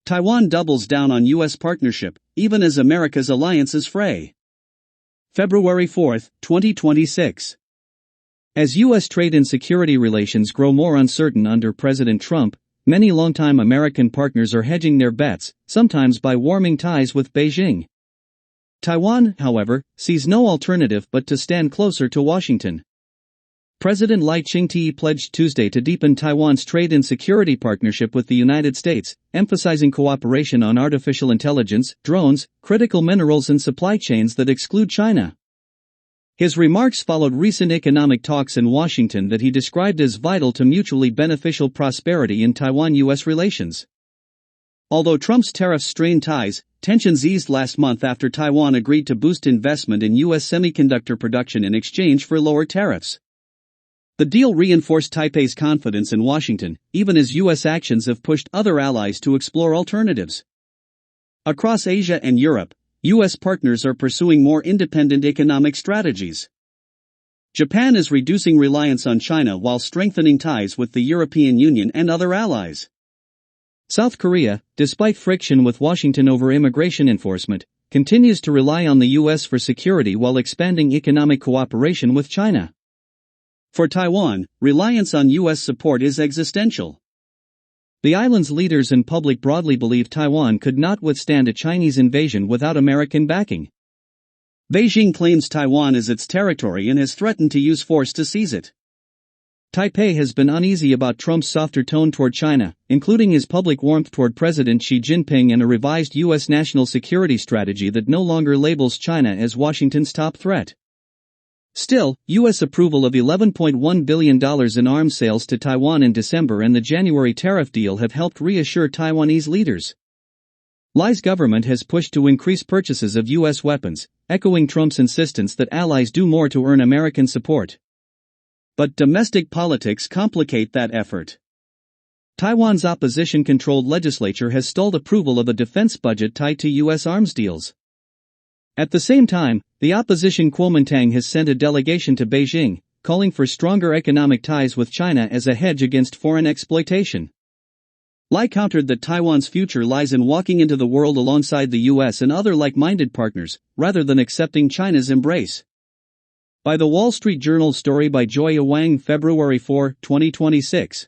Taiwan doubles down on U.S. partnership, even as America's alliances fray. February 4, 2026. As U.S. trade and security relations grow more uncertain under President Trump, many longtime American partners are hedging their bets, sometimes by warming ties with Beijing. Taiwan, however, sees no alternative but to stand closer to Washington. President Lai Ching-te pledged Tuesday to deepen Taiwan's trade and security partnership with the United States, emphasizing cooperation on artificial intelligence, drones, critical minerals and supply chains that exclude China. His remarks followed recent economic talks in Washington that he described as vital to mutually beneficial prosperity in Taiwan-U.S. relations. Although Trump's tariffs strained ties, tensions eased last month after Taiwan agreed to boost investment in U.S. semiconductor production in exchange for lower tariffs. The deal reinforced Taipei's confidence in Washington, even as U.S. actions have pushed other allies to explore alternatives. Across Asia and Europe, U.S. partners are pursuing more independent economic strategies. Japan is reducing reliance on China while strengthening ties with the European Union and other allies. South Korea, despite friction with Washington over immigration enforcement, continues to rely on the U.S. for security while expanding economic cooperation with China. For Taiwan, reliance on U.S. support is existential. The island's leaders and public broadly believe Taiwan could not withstand a Chinese invasion without American backing. Beijing claims Taiwan is its territory and has threatened to use force to seize it. Taipei has been uneasy about Trump's softer tone toward China, including his public warmth toward President Xi Jinping and a revised U.S. national security strategy that no longer labels China as Washington's top threat. Still, U.S. approval of $11.1 billion in arms sales to Taiwan in December and the January tariff deal have helped reassure Taiwanese leaders. Lai's government has pushed to increase purchases of U.S. weapons, echoing Trump's insistence that allies do more to earn American support. But domestic politics complicate that effort. Taiwan's opposition-controlled legislature has stalled approval of a defense budget tied to U.S. arms deals. At the same time, the opposition Kuomintang has sent a delegation to Beijing, calling for stronger economic ties with China as a hedge against foreign exploitation. Lai countered that Taiwan's future lies in walking into the world alongside the U.S. and other like-minded partners, rather than accepting China's embrace. By The Wall Street Journal story by Joya Wang, February 4, 2026.